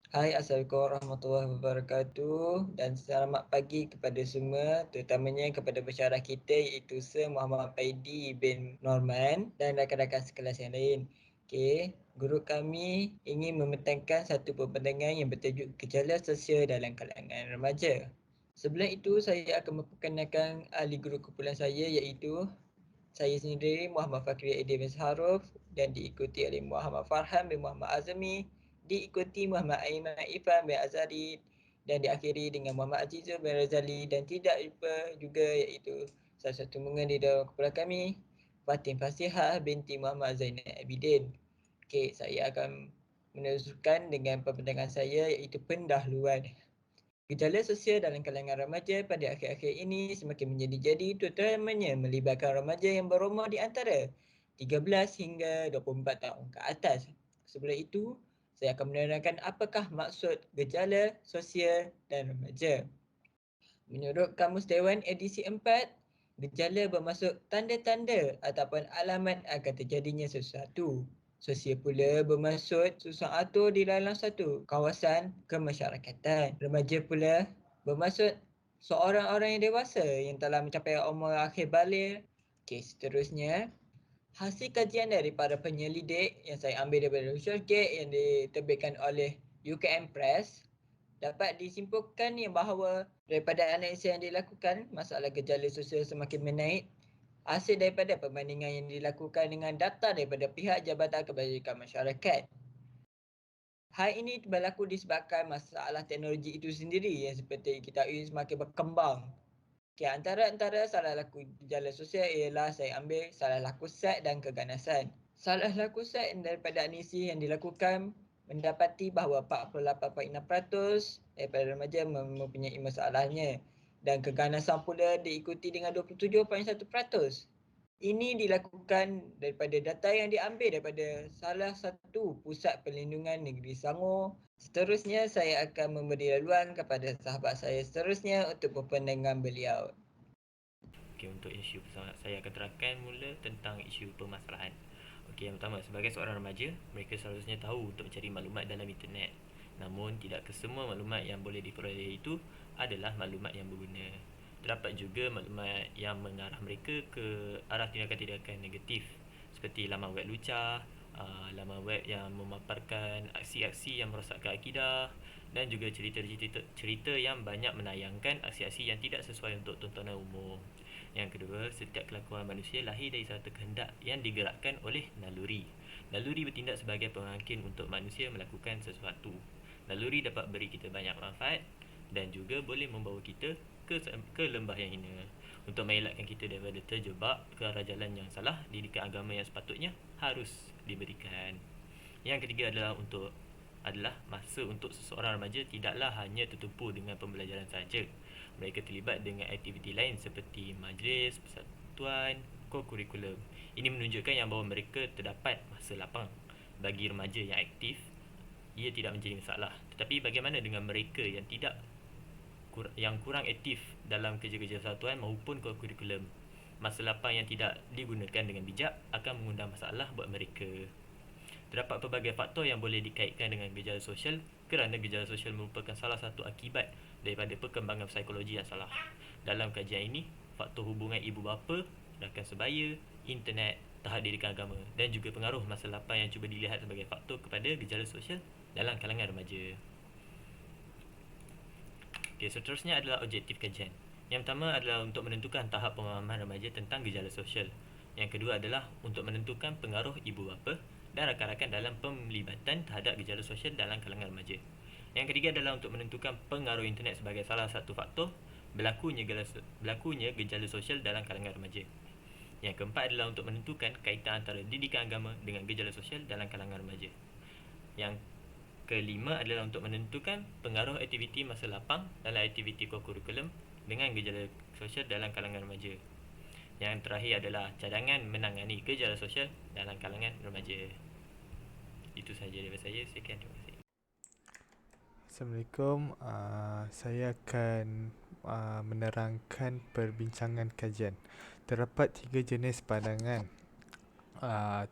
Hai, Assalamualaikum warahmatullahi wabarakatuh dan selamat pagi kepada semua, terutamanya kepada pensyarah kita iaitu Sir Muhammad Faidi bin Norman dan rakan-rakan sekelas yang lain. Okey, guru kami ingin membentangkan satu perbincangan yang bertajuk gejala sosial dalam kalangan remaja. Sebelum itu, saya akan memperkenalkan ahli guru kumpulan saya iaitu saya sendiri Muhammad Fakri Aidil bin Saharuf dan diikuti oleh Muhammad Farhan bin Muhammad Azmi, diikuti Muhammad Aiman Ifan bin Azari dan diakhiri dengan Muhammad Azizul bin Razali dan tidak lupa juga iaitu salah satu mengenai di dalam kumpulan kami, Fatin Fasihah binti Muhammad Zainal Abidin. Okey, saya akan meneruskan dengan perbincangan saya iaitu pendahuluan. Gejala sosial dalam kalangan remaja pada akhir-akhir ini semakin menjadi-jadi terutamanya melibatkan remaja yang berumur di antara 13 hingga 24 tahun ke atas. Sebelum itu, saya akan menerangkan apakah maksud gejala sosial dan remaja. Menurut Kamus Dewan edisi 4, gejala bermaksud tanda-tanda ataupun alamat akan terjadinya sesuatu. Sosial pula bermaksud susun atur di dalam satu kawasan kemasyarakatan. Remaja pula bermaksud seorang orang yang dewasa yang telah mencapai umur akhir balik. Okey, seterusnya, hasil kajian daripada penyelidik yang saya ambil daripada ResearchGate yang diterbitkan oleh UKM Press dapat disimpulkan yang bahawa daripada analisis yang dilakukan, masalah gejala sosial semakin menaik hasil daripada perbandingan yang dilakukan dengan data daripada pihak Jabatan Kebajikan Masyarakat. Hal ini berlaku disebabkan masalah teknologi itu sendiri yang seperti kita tahu semakin berkembang. Okay, antara salah laku gejala sosial ialah saya ambil salah laku set dan keganasan. Salah laku set daripada analisis yang dilakukan mendapati bahawa 48.6% daripada remaja mempunyai masalahnya dan keganasan pula diikuti dengan 27.1%. Ini dilakukan daripada data yang diambil daripada salah satu pusat perlindungan negeri Selangor. Seterusnya saya akan memberi laluan kepada sahabat saya seterusnya untuk berpandangan beliau. Okey, untuk isu pertama, saya akan terangkan mula tentang isu permasalahan. Okey, yang pertama, sebagai seorang remaja, mereka seharusnya tahu untuk mencari maklumat dalam internet. Namun, tidak kesemua maklumat yang boleh diperoleh itu adalah maklumat yang berguna. Terdapat juga maklumat yang mengarah mereka ke arah tindakan-tindakan negatif seperti laman web lucah, laman web yang memaparkan aksi-aksi yang merosakkan akidah dan juga cerita-cerita yang banyak menayangkan aksi-aksi yang tidak sesuai untuk tontonan umum. Yang kedua, setiap kelakuan manusia lahir dari satu kehendak yang digerakkan oleh naluri. Naluri bertindak sebagai pengangkin untuk manusia melakukan sesuatu. Naluri dapat beri kita banyak manfaat dan juga boleh membawa kita ke lembah yang hina. Untuk mengelakkan kita daripada terjebak ke arah jalan yang salah, didikan agama yang sepatutnya harus diberikan. Yang ketiga adalah masa untuk seseorang remaja tidaklah hanya tertumpu dengan pembelajaran saja. Mereka terlibat dengan aktiviti lain seperti majlis, persatuan, co-kurikulum. Ini menunjukkan yang bahawa mereka terdapat masa lapang. Bagi remaja yang aktif, ia tidak menjadi masalah. Tetapi bagaimana dengan mereka yang kurang aktif dalam kerja-kerja persatuan maupun co-kurikulum? Masa lapang yang tidak digunakan dengan bijak akan mengundang masalah buat mereka. Terdapat pelbagai faktor yang boleh dikaitkan dengan gejala sosial kerana gejala sosial merupakan salah satu akibat daripada perkembangan psikologi yang salah. Dalam kajian ini, faktor hubungan ibu bapa, rakan sebaya, internet, tahap didikan agama dan juga pengaruh masa lapang yang cuba dilihat sebagai faktor kepada gejala sosial dalam kalangan remaja. Okay, seterusnya adalah objektif kajian. Yang pertama adalah untuk menentukan tahap pemahaman remaja tentang gejala sosial. Yang kedua adalah untuk menentukan pengaruh ibu bapa dan rakan-rakan dalam pemlibatan terhadap gejala sosial dalam kalangan remaja. Yang ketiga adalah untuk menentukan pengaruh internet sebagai salah satu faktor berlakunya gejala sosial dalam kalangan remaja. Yang keempat adalah untuk menentukan kaitan antara didikan agama dengan gejala sosial dalam kalangan remaja. Yang kelima adalah untuk menentukan pengaruh aktiviti masa lapang dalam aktiviti kurikulum dengan gejala sosial dalam kalangan remaja. Yang terakhir adalah cadangan menangani gejala sosial dalam kalangan remaja. Itu sahaja daripada saya. Sekian, terima kasih. Assalamualaikum. Saya akan menerangkan perbincangan kajian. Terdapat 3 jenis pandangan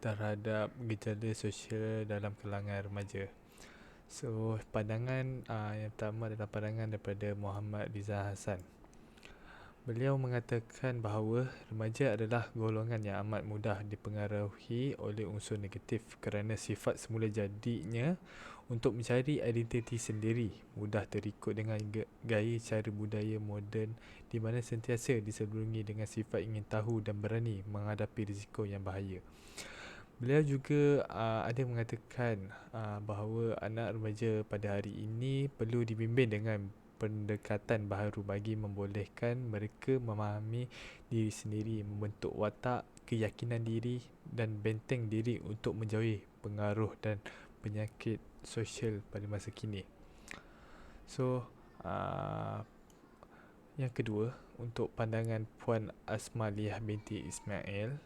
terhadap gejala sosial dalam kalangan remaja. So, pandangan yang pertama adalah pandangan daripada Muhammad Rizal Hassan. Beliau mengatakan bahawa remaja adalah golongan yang amat mudah dipengaruhi oleh unsur negatif kerana sifat semula jadinya untuk mencari identiti sendiri, mudah terikut dengan gaya cara budaya moden di mana sentiasa diselubungi dengan sifat ingin tahu dan berani menghadapi risiko yang bahaya. Beliau juga ada mengatakan bahawa anak remaja pada hari ini perlu dibimbing dengan pendekatan baharu bagi membolehkan mereka memahami diri sendiri, membentuk watak, keyakinan diri dan benteng diri untuk menjauhi pengaruh dan penyakit sosial pada masa kini. So, yang kedua, untuk pandangan Puan Asmaliah binti Ismail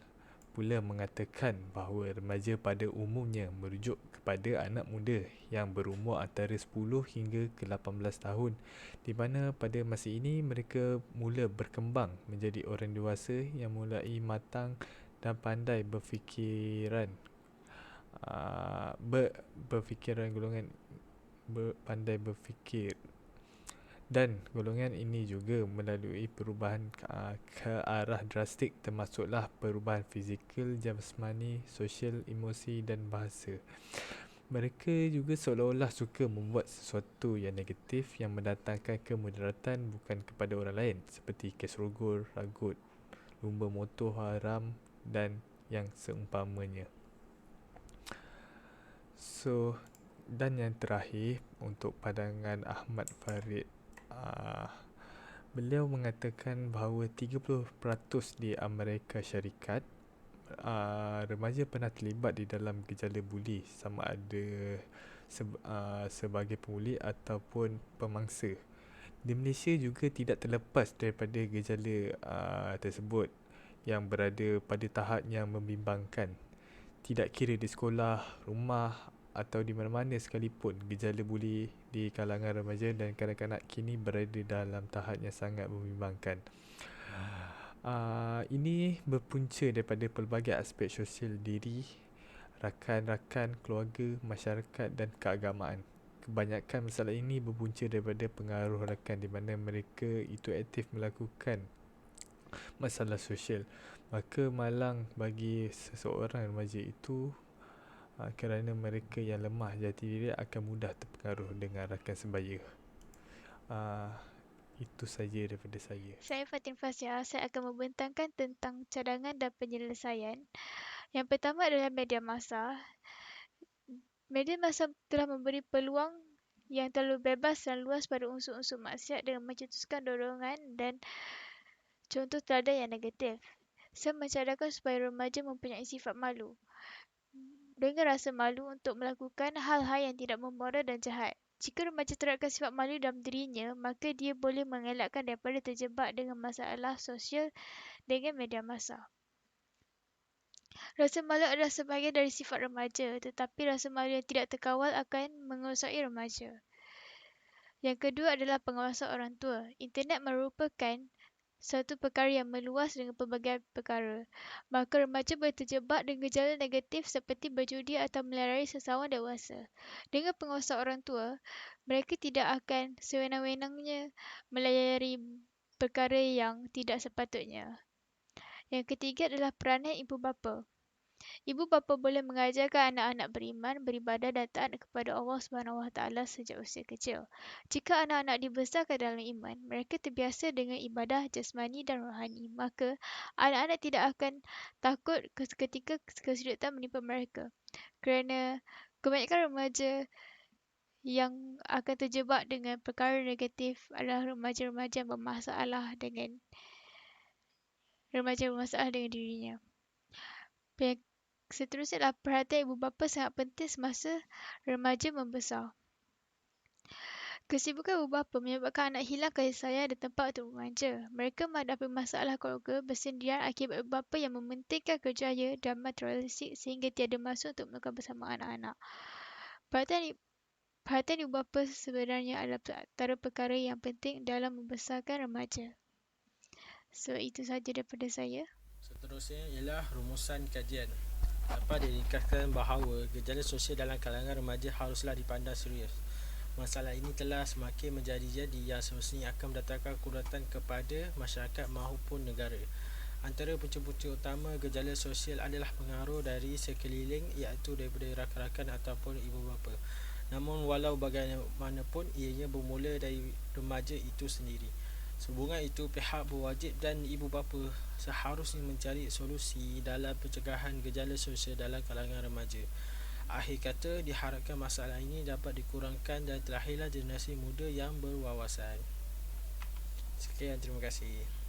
pula mengatakan bahawa remaja pada umumnya merujuk kepada anak muda yang berumur antara 10 hingga ke 18 tahun di mana pada masa ini mereka mula berkembang menjadi orang dewasa yang mulai matang dan pandai berfikiran berfikiran golongan pandai berfikir, dan golongan ini juga melalui perubahan ke arah drastik termasuklah perubahan fizikal, jasmani, sosial, emosi dan bahasa. Mereka juga seolah-olah suka membuat sesuatu yang negatif yang mendatangkan kemudaratan bukan kepada orang lain seperti kes rogol, ragut, lumba motor haram dan yang seumpamanya. So, dan yang terakhir untuk pandangan Ahmad Farid, beliau mengatakan bahawa 30% di Amerika Syarikat remaja pernah terlibat di dalam gejala buli, sama ada sebagai pembuli ataupun pemangsa. Di Malaysia juga tidak terlepas daripada gejala tersebut yang berada pada tahap yang membimbangkan. Tidak kira di sekolah, rumah atau di mana-mana sekalipun, gejala buli di kalangan remaja dan kanak-kanak kini berada dalam tahap yang sangat membimbangkan. Ini berpunca daripada pelbagai aspek sosial diri, rakan-rakan, keluarga, masyarakat dan keagamaan. Kebanyakan masalah ini berpunca daripada pengaruh rakan di mana mereka itu aktif melakukan masalah sosial. Maka malang bagi seseorang remaja itu kerana mereka yang lemah jati diri akan mudah terpengaruh dengan rakan sebaya. Itu saja daripada saya. Saya Fatin Fasya, saya akan membentangkan tentang cadangan dan penyelesaian. Yang pertama adalah media massa. Media massa telah memberi peluang yang terlalu bebas dan luas pada unsur-unsur maksiat dengan mencetuskan dorongan dan contoh teladan yang negatif. Saya mencadangkan supaya remaja mempunyai sifat malu, dengan rasa malu untuk melakukan hal-hal yang tidak memoral dan jahat. Jika remaja terapkan sifat malu dalam dirinya, maka dia boleh mengelakkan daripada terjebak dengan masalah sosial dengan media massa. Rasa malu adalah sebahagian dari sifat remaja, tetapi rasa malu yang tidak terkawal akan menguasai remaja. Yang kedua adalah pengawasan orang tua. Internet merupakan satu perkara yang meluas dengan pelbagai perkara. Maka remaja boleh terjebak dengan gejala negatif seperti berjudi atau melerai sesawan dewasa. Dengan pengawasan orang tua, mereka tidak akan sewenang-wenangnya melayari perkara yang tidak sepatutnya. Yang ketiga adalah peranan ibu bapa. Ibu bapa boleh mengajarkan anak-anak beriman, beribadah dan taat kepada Allah SWT sejak usia kecil. Jika anak-anak dibesarkan dalam iman, mereka terbiasa dengan ibadah jasmani dan rohani, maka anak-anak tidak akan takut ketika kesulitan menimpa mereka. Kerana kebanyakan remaja yang akan terjebak dengan perkara negatif adalah remaja-remaja yang bermasalah dengan dirinya. Seterusnya adalah perhatian ibu bapa sangat penting semasa remaja membesar. Kesibukan ibu bapa menyebabkan anak hilang kasih sayang dan tempat untuk bermanja. Mereka menghadapi masalah keluarga bersendirian akibat ibu bapa yang mementingkan kerjaya dan materialistik sehingga tiada masa untuk melakukan bersama anak-anak. Perhatian ibu bapa sebenarnya adalah antara perkara yang penting dalam membesarkan remaja. So, itu sahaja daripada saya. Seterusnya ialah rumusan kajian. diringkaskan bahawa gejala sosial dalam kalangan remaja haruslah dipandang serius. Masalah ini telah semakin menjadi-jadi yang semestinya akan mendatangkan kedaruratan kepada masyarakat maupun negara. Antara punca-punca utama gejala sosial adalah pengaruh dari sekeliling, iaitu daripada rakan-rakan ataupun ibu bapa. Namun walau bagaimanapun, ianya bermula dari remaja itu sendiri. Sehubungan itu, pihak berwajib dan ibu bapa seharusnya mencari solusi dalam pencegahan gejala sosial dalam kalangan remaja. Akhir kata, diharapkan masalah ini dapat dikurangkan dan terlahirlah generasi muda yang berwawasan. Sekian, terima kasih.